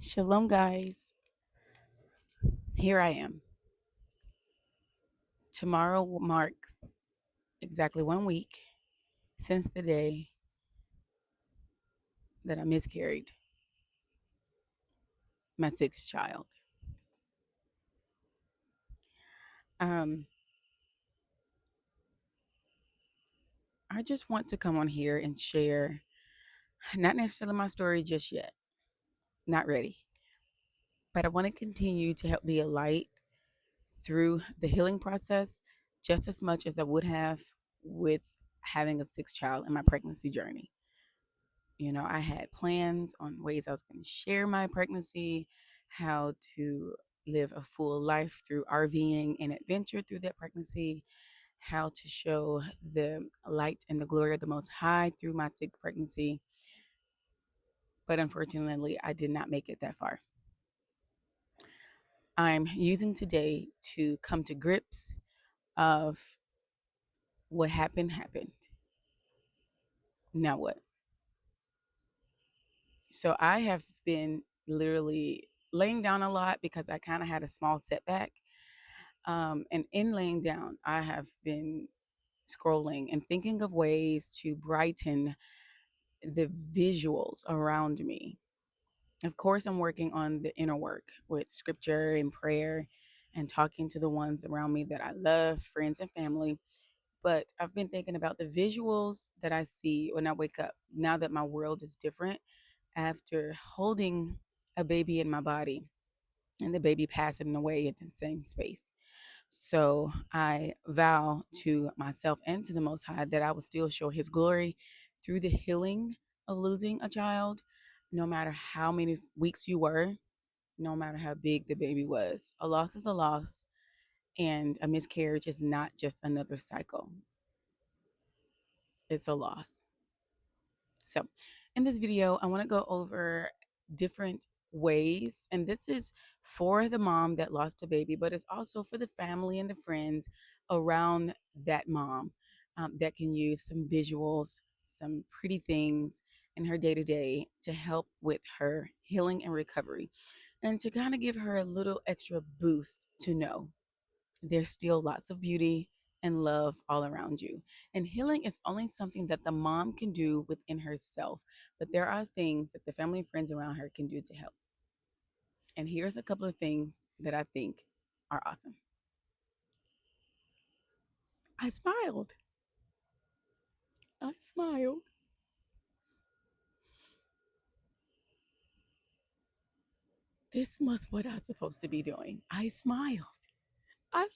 Shalom, guys. Here I am. Tomorrow marks exactly 1 week since the day that I miscarried my sixth child. Um, I just want to come on here and share, not necessarily my story just yet, not ready, but I want to continue to help be a light through the healing process just as much as I would have with having a sixth child in my pregnancy journey. I had plans on ways I was going to share my pregnancy, how to live a full life through RVing and adventure through that pregnancy, how to show the light and the glory of the Most High through my sixth pregnancy. But unfortunately, I did not make it that far. I'm using today to come to grips of what happened. Now what? So I have been literally laying down a lot because I kind of had a small setback. And in laying down, I have been scrolling and thinking of ways to brighten the visuals around me. Of course, I'm working on the inner work with scripture and prayer and talking to the ones around me that I love, friends and family. But I've been thinking about the visuals that I see when I wake up now that my world is different after holding a baby in my body and the baby passing away in the same space. So I vow to myself and to the Most High that I will still show His glory through the healing of losing a child, no matter how many weeks you were, no matter how big the baby was. A loss is a loss, and a miscarriage is not just another cycle, it's a loss. So, in this video, I want to go over different ways, and this is for the mom that lost a baby, but it's also for the family and the friends around that mom that can use some visuals, some pretty things in her day to day to help with her healing and recovery, and to kind of give her a little extra boost to know there's still lots of beauty and love all around you. And healing is only something that the mom can do within herself, but there are things that the family and friends around her can do to help. And here's a couple of things that I think are awesome. I smiled. I smiled. This must what I'm supposed to be doing. I smiled. I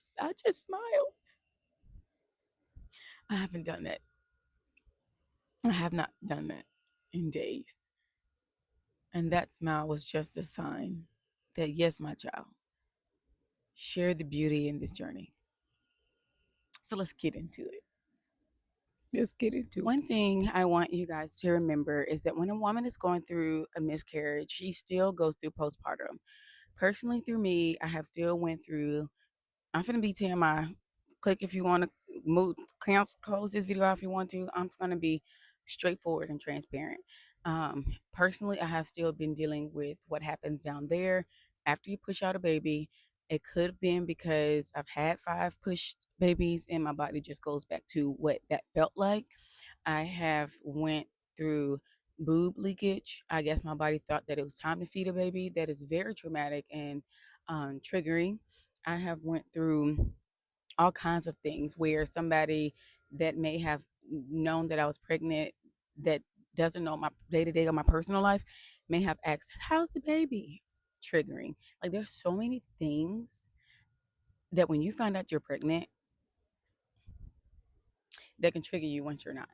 just smiled. I haven't done that. I have not done that in days. And that smile was just a sign that, yes, my child, share the beauty in this journey. So let's get into it. Let's get into it. One thing I want you guys to remember is that when a woman is going through a miscarriage, she still goes through postpartum. Personally, through me, I have still went through. I'm finna be TMI. Click if you want to move, cancel, close this video out if you want to. I'm gonna be straightforward and transparent. Personally, I have still been dealing with what happens down there after you push out a baby. It could have been because I've had 5 pushed babies and my body just goes back to what that felt like. I have went through boob leakage. I guess my body thought that it was time to feed a baby. That is very traumatic and triggering. I have went through all kinds of things where somebody that may have known that I was pregnant that doesn't know my day to day or my personal life may have asked, "How's the baby?" Triggering. Like there's so many things that when you find out you're pregnant that can trigger you once you're not.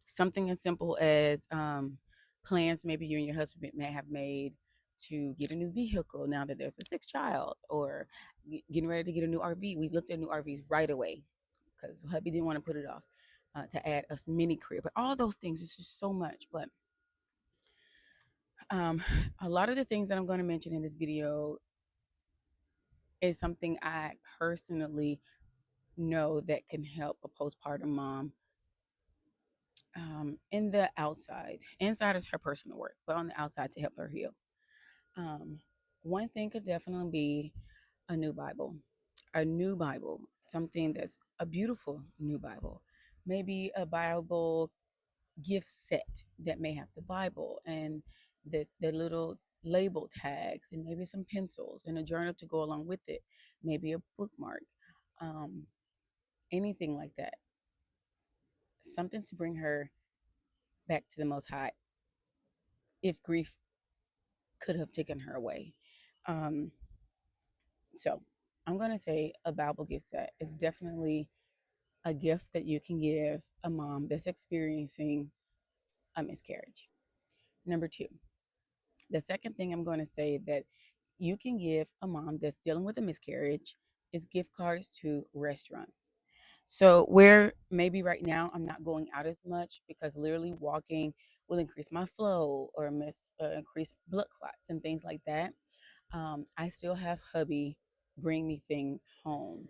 Something as simple as plans maybe you and your husband may have made to get a new vehicle now that there's a sixth child, or getting ready to get a new RV. We looked at new RVs right away because hubby didn't want to put it off to add a mini crib. But all those things, it's just so much. But um, a lot of the things that I'm going to mention in this video is something I personally know that can help a postpartum mom in the outside. Inside is her personal work, but on the outside to help her heal. Um, One thing could definitely be a new Bible, something that's a beautiful new Bible, maybe a Bible gift set that may have the Bible and the little label tags and maybe some pencils and a journal to go along with it, maybe a bookmark, um, anything like that, something to bring her back to the Most High if grief could have taken her away. Um, so I'm going to say a Bible gift set is definitely a gift that you can give a mom that's experiencing a miscarriage. Number two, the second thing I'm going to say that you can give a mom that's dealing with a miscarriage is gift cards to restaurants. So, where maybe right now I'm not going out as much because literally walking will increase my flow or increase blood clots and things like that. I still have hubby bring me things home,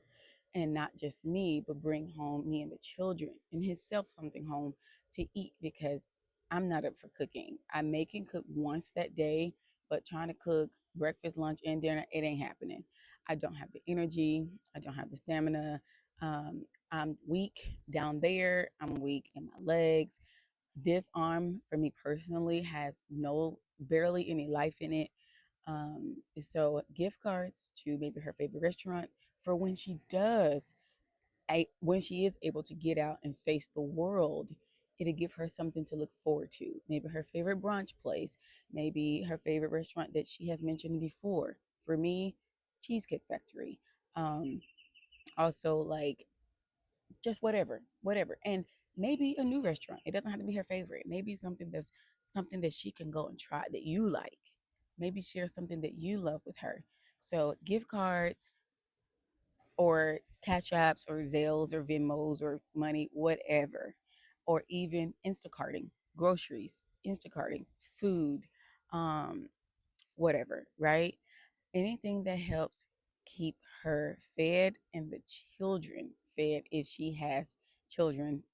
and not just me, but bring home me and the children and himself something home to eat because I'm not up for cooking. I may can cook once that day, but trying to cook breakfast, lunch, and dinner, it ain't happening. I don't have the energy. I don't have the stamina. I'm weak down there. I'm weak in my legs. This arm, for me personally, has no barely any life in it. So gift cards to maybe her favorite restaurant for when she does, when she is able to get out and face the world, it'll give her something to look forward to. Maybe her favorite brunch place, maybe her favorite restaurant that she has mentioned before. For me, Cheesecake Factory. Um, Also, like just whatever, and maybe a new restaurant. It doesn't have to be her favorite. Maybe something that she can go and try that you like. Maybe share something that you love with her. So gift cards or Cash Apps or Zales or Venmos or money, whatever, or even Instacarting, groceries, Instacarting, food, um, whatever, right? Anything that helps keep her fed and the children fed if she has children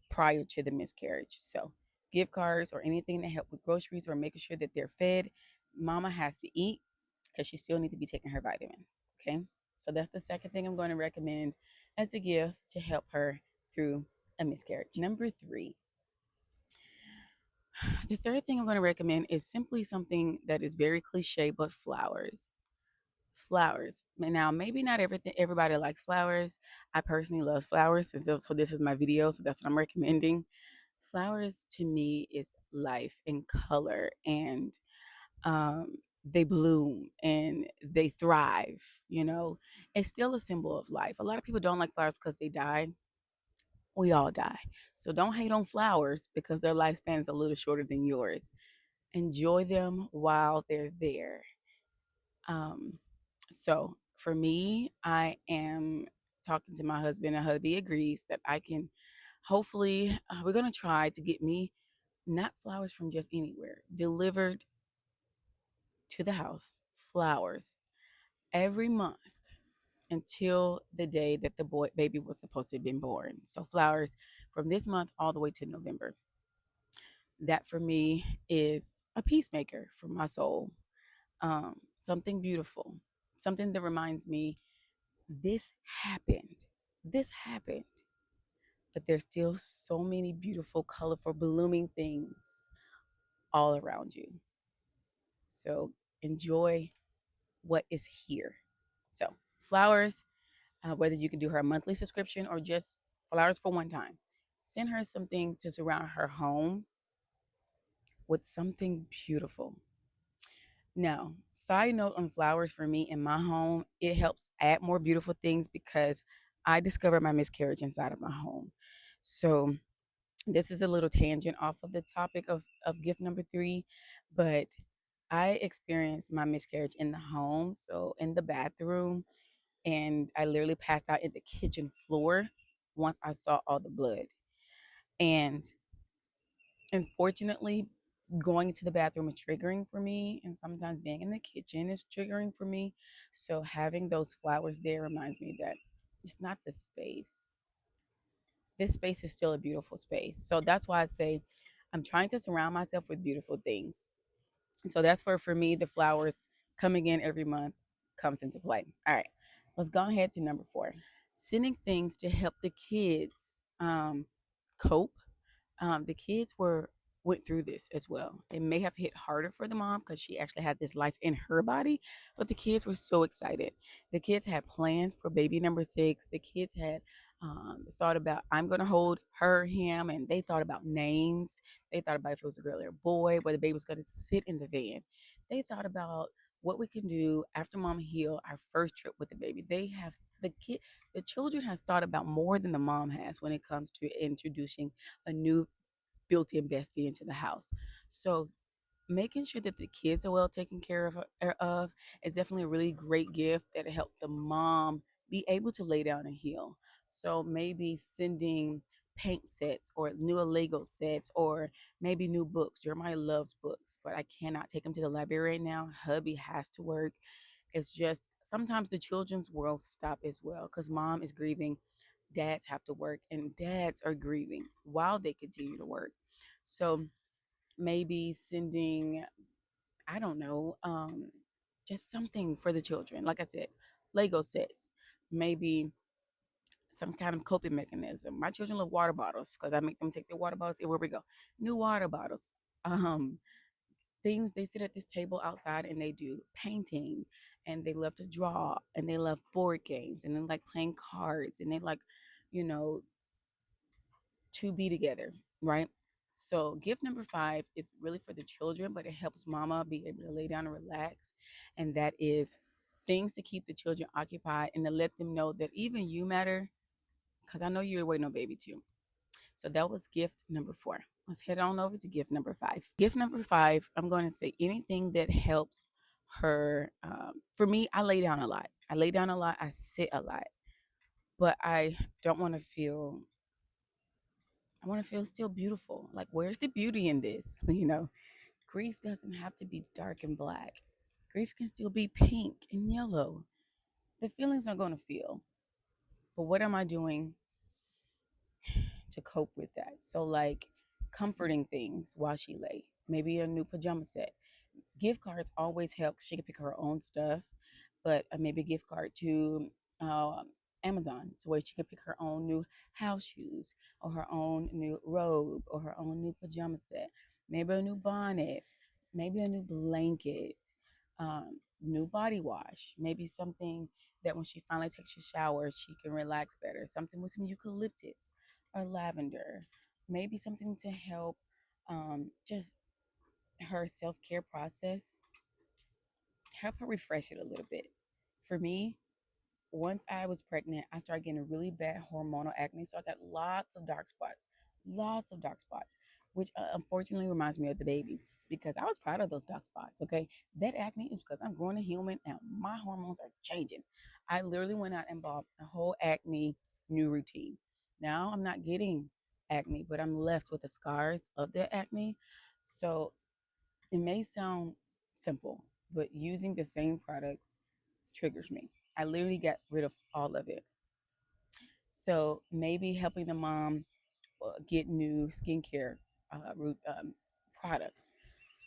prior to the miscarriage. So, gift cards or anything that help with groceries or making sure that they're fed. Mama has to eat because she still needs to be taking her vitamins. Okay. So that's the second thing I'm going to recommend as a gift to help her through a miscarriage. Number three, the third thing I'm going to recommend is simply something that is very cliche, but flowers. Flowers. Now, maybe not everybody likes flowers. I personally love flowers, so this is my video, so that's what I'm recommending. Flowers to me is life and color, and they bloom and they thrive. You know, it's still a symbol of life. A lot of people don't like flowers because they die. We all die, so don't hate on flowers because their lifespan is a little shorter than yours. Enjoy them while they're there. Um, so for me, I am talking to my husband, and hubby agrees that I can hopefully, we're going to try to get me not flowers from just anywhere, delivered to the house, flowers every month until the day that the baby was supposed to have been born. So flowers from this month all the way to November. That for me is a peacemaker for my soul. Something beautiful, something that reminds me this happened. This happened. But there's still so many beautiful, colorful, blooming things all around you. So enjoy what is here. So, flowers, whether you can do her a monthly subscription or just flowers for one time, send her something to surround her home with something beautiful. Now, side note on flowers for me in my home, it helps add more beautiful things because I discovered my miscarriage inside of my home. So, this is a little tangent off of the topic of gift number three, but I experienced my miscarriage in the home, so in the bathroom, and I literally passed out in the kitchen floor once I saw all the blood. And unfortunately, going to the bathroom is triggering for me, and sometimes being in the kitchen is triggering for me. So having those flowers there reminds me that it's not the space. This space is still a beautiful space. So that's why I say I'm trying to surround myself with beautiful things. So that's where, for me, the flowers coming in every month comes into play. All right, let's go ahead to number 4. Sending things to help the kids cope. The kids went through this as well. It may have hit harder for the mom because she actually had this life in her body, but the kids were so excited. The kids had plans for baby number 6. The kids had thought about, I'm going to hold her, him, and they thought about names. They thought about if it was a girl or a boy, where the baby was going to sit in the van. They thought about what we can do after mom heal, our first trip with the baby. They have the children has thought about more than the mom has when it comes to introducing a new built-in bestie into the house. So making sure that the kids are well taken care of is definitely a really great gift that help the mom be able to lay down and heal. So maybe sending paint sets or new Lego sets, or maybe new books. Jeremiah loves books, but I cannot take him to the library right now. Hubby has to work. It's just sometimes the children's world stop as well because mom is grieving, dads have to work, and dads are grieving while they continue to work. So maybe sending, I don't know, just something for the children. Like I said, Lego sets, maybe some kind of coping mechanism. My children love water bottles because I make them take their water bottles everywhere we go. New water bottles. Um, Things, they sit at this table outside and they do painting, and they love to draw, and they love board games, and they like playing cards, and they like, you know, to be together, right? So, gift number 5 is really for the children, but it helps mama be able to lay down and relax. And that is things to keep the children occupied and to let them know that even you matter, because I know you're waiting on baby too. So, that was gift number 4. Let's head on over to gift number 5. Gift number 5, I'm going to say anything that helps her. For me, I lay down a lot. I lay down a lot. I sit a lot, but I don't want to feel I want to feel still beautiful. Like, where's the beauty in this? Grief doesn't have to be dark and black. Grief can still be pink and yellow. The feelings are going to feel. But what am I doing to cope with that? So, like, comforting things while she lay. Maybe a new pajama set. Gift cards always help. She can pick her own stuff, but maybe a gift card to Amazon to where she can pick her own new house shoes, or her own new robe, or her own new pajama set, maybe a new bonnet, maybe a new blanket, new body wash, maybe something that when she finally takes a shower, she can relax better. Something with some eucalyptus or lavender, maybe something to help just her self care process, help her refresh it a little bit. For me, once I was pregnant, I started getting really bad hormonal acne. So I got lots of dark spots, which unfortunately reminds me of the baby because I was proud of those dark spots. Okay. That acne is because I'm growing a human and my hormones are changing. I literally went out and bought a whole acne new routine. Now I'm not getting acne, but I'm left with the scars of the acne. So it may sound simple, but using the same products triggers me. I literally got rid of all of it. So maybe helping the mom get new skincare products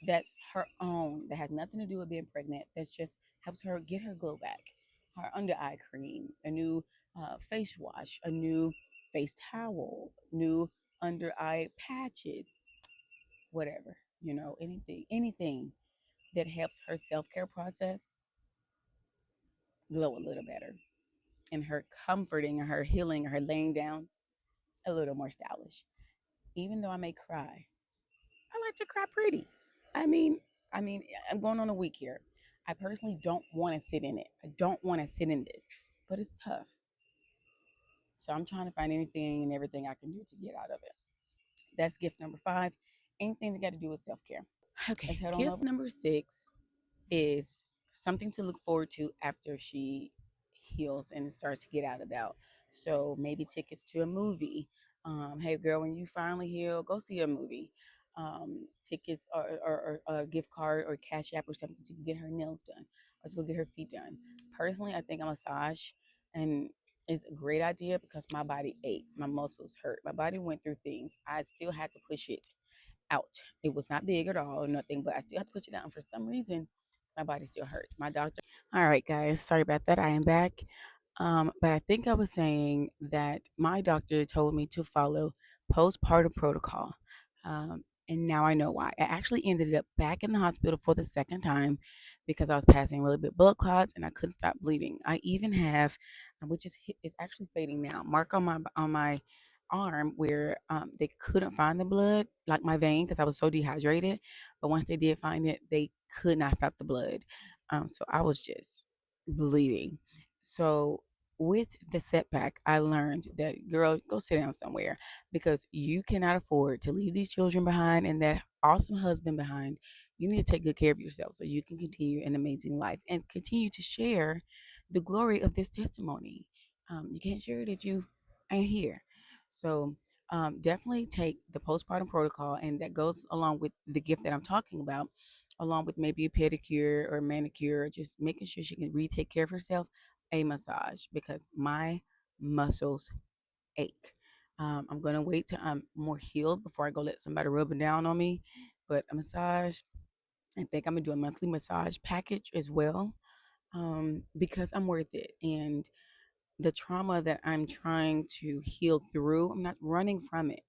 that's her own, that has nothing to do with being pregnant, that's just helps her get her glow back. Her under eye cream, a new face wash, a new face towel, new under eye patches, whatever, anything that helps her self care process glow a little better, and her comforting, or her healing, or her laying down a little more stylish. Even though I may cry, I like to cry pretty. I mean, I mean, I'm going on a week here. I personally don't want to sit in it. I don't want to sit in this, but it's tough. So I'm trying to find anything and everything I can do to get out of it. That's gift number 5. Anything that got to do with self care. Okay. Let's head on gift over. Number 6 is something to look forward to after she heals and starts to get out about. So maybe tickets to a movie. Hey girl, when you finally heal, go see a movie. Tickets, or a gift card or cash app or something to get her nails done or to go get her feet done. Personally, I think a massage and is a great idea because my body aches, my muscles hurt, my body went through things. I still had to push it, out. It was not big at all or nothing, but I still have to put you down. For some reason, my body still hurts. My doctor. All right, guys. Sorry about that. I am back. But I think I was saying that my doctor told me to follow postpartum protocol. And now I know why. I actually ended up back in the hospital for the second time because I was passing really big blood clots and I couldn't stop bleeding. I even have, which is actually fading now, mark on my arm where they couldn't find the blood, like my vein, because I was so dehydrated. But once they did find it, they could not stop the blood. So I was just bleeding. So with the setback, I learned that, girl, go sit down somewhere because you cannot afford to leave these children behind and that awesome husband behind. You need to take good care of yourself so you can continue an amazing life and continue to share the glory of this testimony. You can't share it if you ain't here. So definitely take the postpartum protocol, and that goes along with the gift that I'm talking about, along with maybe a pedicure or manicure, just making sure she can retake care of herself, a massage, because my muscles ache. I'm gonna wait till I'm more healed before I go let somebody rub it down on me. But a massage, I think I'm gonna do a monthly massage package as well, because I'm worth it. And the trauma that I'm trying to heal through, I'm not running from it.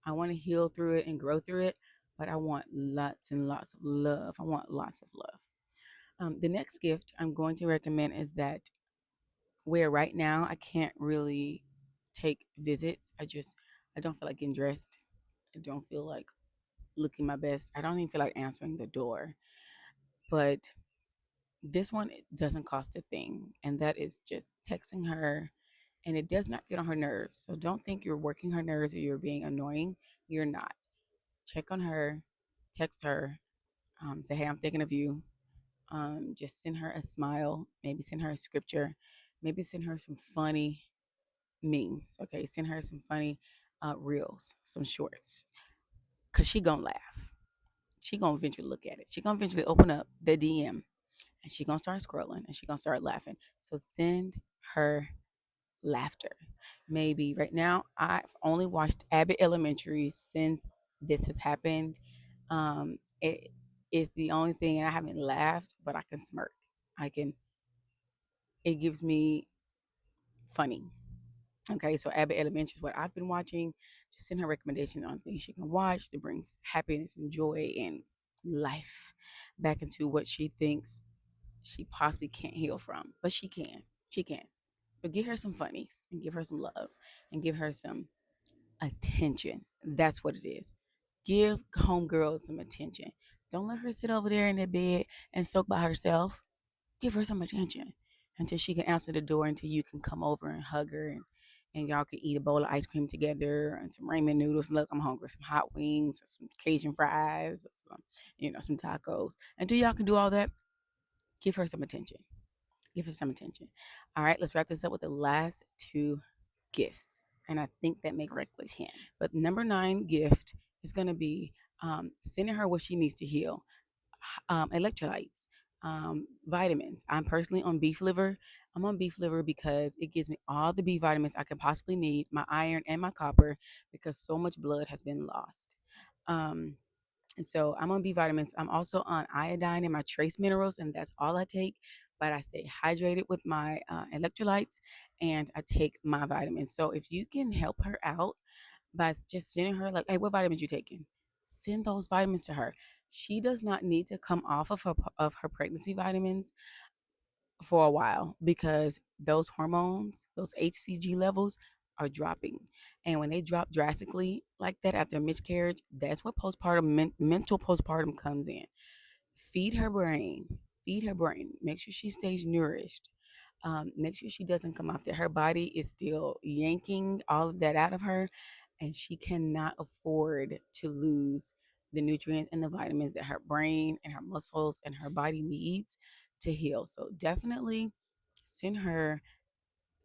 I want to heal through it and grow through it, but I want lots and lots of love. I want lots of love. The next gift I'm going to recommend is that where right now I can't really take visits. I don't feel like getting dressed. I don't feel like looking my best. I don't even feel like answering the door. But this one, it doesn't cost a thing, and that is just texting her, and it does not get on her nerves. So don't think you're working her nerves or you're being annoying. You're not. Check on her, text her, say, hey, I'm thinking of you. Just send her a smile, maybe send her a scripture, maybe send her some funny memes. Okay, send her some funny reels, some shorts, cause she gonna laugh. She gonna eventually look at it. She gonna eventually open up the DM and she gonna start scrolling and she gonna start laughing. So send her laughter. Maybe right now I've only watched Abbott Elementary since this has happened. It is the only thing, and I haven't laughed, but I can smirk. I can. It gives me funny. Okay, so Abbott Elementary is what I've been watching. Just send her recommendations on things she can watch that brings happiness and joy and life back into what she thinks she possibly can't heal from. But she can. She can. But give her some funnies and give her some love and give her some attention. That's what it is. Give homegirl some attention. Don't let her sit over there in that bed and soak by herself. Give her some attention until she can answer the door, until you can come over and hug her, and y'all can eat a bowl of ice cream together and some ramen noodles. Look, I'm hungry. Some hot wings, some Cajun fries, or some tacos. Until y'all can do all that, give her some attention. Give her some attention. All right, let's wrap this up with the last two gifts. And I think that makes correctly 10. But number 9 gift is going to be sending her what she needs to heal, electrolytes, vitamins. I'm personally on beef liver. I'm on beef liver because it gives me all the B vitamins I could possibly need, my iron and my copper, because so much blood has been lost. Um, and so I'm on B vitamins. I'm also on iodine and my trace minerals, and that's all I take. But I stay hydrated with my electrolytes, and I take my vitamins. So if you can help her out by just sending her, like, hey, what vitamins you taking? Send those vitamins to her. She does not need to come off of her pregnancy vitamins for a while, because those hormones, those HCG levels are dropping. And when they drop drastically like that after a miscarriage, that's what mental postpartum comes in. Feed her brain. Feed her brain. Make sure she stays nourished. Make sure she doesn't come off that her body is still yanking all of that out of her, and she cannot afford to lose the nutrients and the vitamins that her brain and her muscles and her body needs to heal. So definitely send her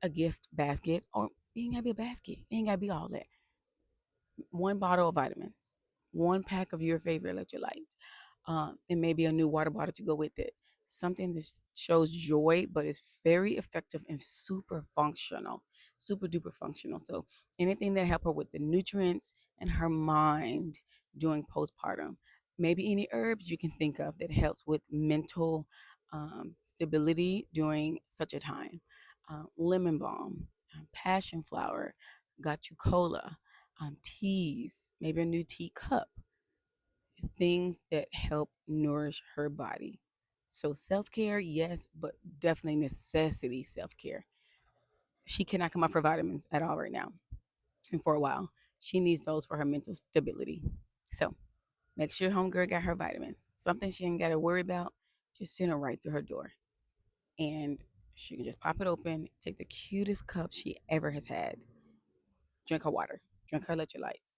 a gift basket, or it ain't gotta be a basket. It ain't gotta be all that. One bottle of vitamins, one pack of your favorite electrolytes, and maybe a new water bottle to go with it. Something that shows joy, but is very effective and super functional, super duper functional. So anything that help her with the nutrients and her mind, during postpartum. Maybe any herbs you can think of that helps with mental stability during such a time. Lemon balm, passion flower, gachu cola, teas, maybe a new tea cup, things that help nourish her body. So self care, yes, but definitely necessity self care. She cannot come off her vitamins at all right now, and for a while, she needs those for her mental stability. So make sure homegirl got her vitamins. Something she ain't got to worry about. Just send her right through her door, and she can just pop it open, take the cutest cup she ever has had, drink her water, drink her electrolytes,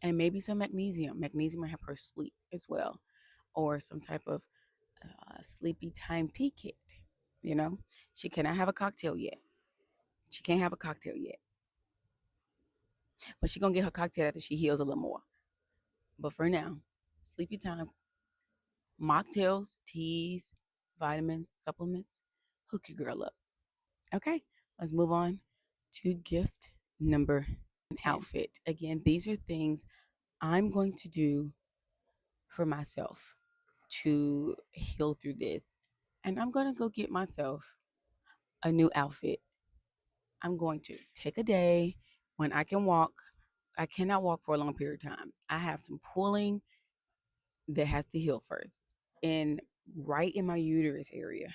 and maybe some magnesium. Magnesium will help her sleep as well, or some type of sleepy time tea kit. You know, she cannot have a cocktail yet. She can't have a cocktail yet, but she gonna get her cocktail after she heals a little more. But for now, sleepy time, mocktails, teas, vitamins, supplements, hook your girl up. Okay, let's move on to gift number 10. Outfit. Again, these are things I'm going to do for myself to heal through this. And I'm going to go get myself a new outfit. I'm going to take a day when I can walk. I cannot walk for a long period of time. I have some pulling that has to heal first, and right in my uterus area.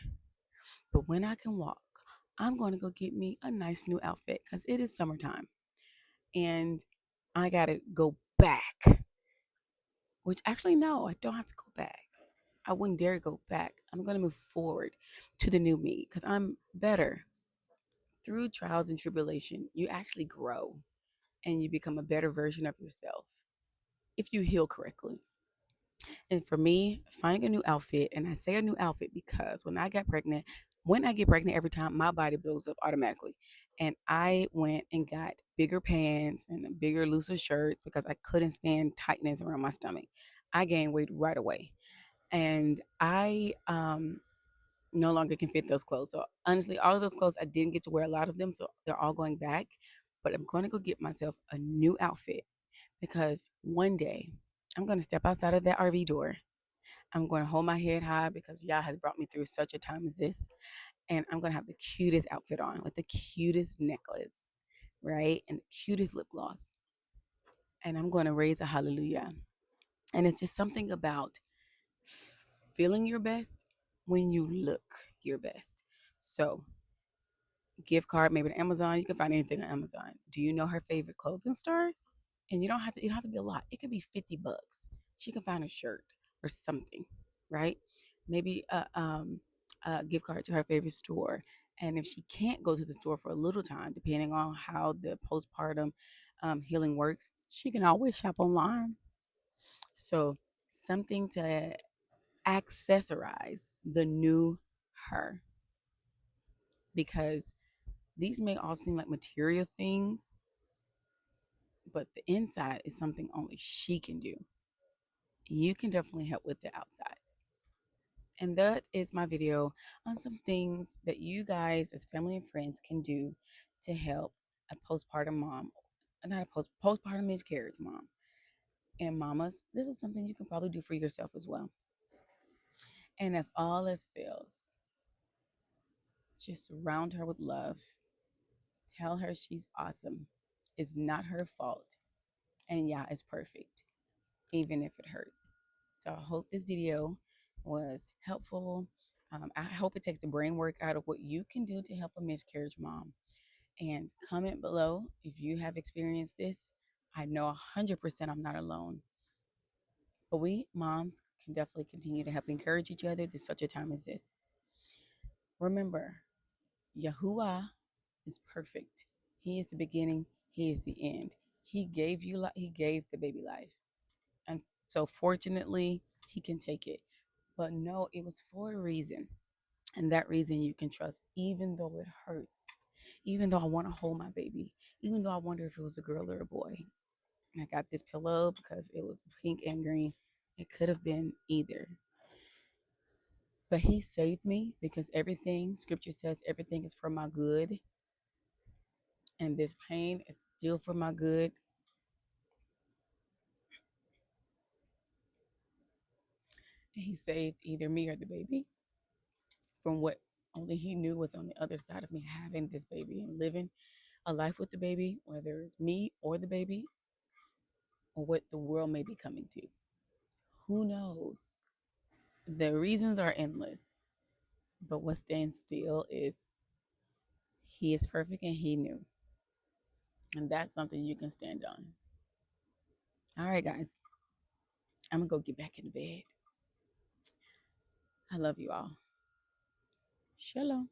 But when I can walk, I'm going to go get me a nice new outfit because it is summertime and I got to go back, which actually, no, I don't have to go back. I wouldn't dare go back. I'm going to move forward to the new me because I'm better. Through trials and tribulation, you actually grow and you become a better version of yourself if you heal correctly. And for me, finding a new outfit, and I say a new outfit because when I get pregnant every time, my body blows up automatically. And I went and got bigger pants and a bigger, looser shirt because I couldn't stand tightness around my stomach. I gained weight right away. And I no longer can fit those clothes. So honestly, all of those clothes, I didn't get to wear a lot of them. So they're all going back. But I'm going to go get myself a new outfit because one day I'm going to step outside of that RV door. I'm going to hold my head high because Yah has brought me through such a time as this. And I'm going to have the cutest outfit on with the cutest necklace, right? And the cutest lip gloss. And I'm going to raise a hallelujah. And it's just something about feeling your best when you look your best. So, gift card, maybe to Amazon. You can find anything on Amazon. Do you know her favorite clothing store? And you don't have to be a lot. It could be $50. She can find a shirt or something, right? Maybe a gift card to her favorite store. And if she can't go to the store for a little time, depending on how the postpartum healing works, she can always shop online. So something to accessorize the new her, because these may all seem like material things, but the inside is something only she can do. You can definitely help with the outside. And that is my video on some things that you guys, as family and friends, can do to help a postpartum mom, not a postpartum miscarriage mom. And mamas, this is something you can probably do for yourself as well. And if all else fails, just surround her with love. Tell her she's awesome. It's not her fault. And yeah, it's perfect, even if it hurts. So I hope this video was helpful. I hope it takes the brain work out of what you can do to help a miscarriage mom. And comment below if you have experienced this. I know 100% I'm not alone. But we moms can definitely continue to help encourage each other through such a time as this. Remember, Yahuwah is perfect. He is the beginning, He is the end. He gave you life, He gave the baby life. And so fortunately, He can take it. But no, it was for a reason. And that reason you can trust, even though it hurts. Even though I want to hold my baby. Even though I wonder if it was a girl or a boy. And I got this pillow because it was pink and green. It could have been either. But He saved me because everything, scripture says, everything is for my good. And this pain is still for my good. He saved either me or the baby from what only he knew was on the other side of me having this baby and living a life with the baby, whether it's me or the baby or what the world may be coming to. Who knows? The reasons are endless, but what stands still is he is perfect and he knew. And that's something you can stand on. All right, guys, I'm going to go get back in the bed. I love you all. Shalom.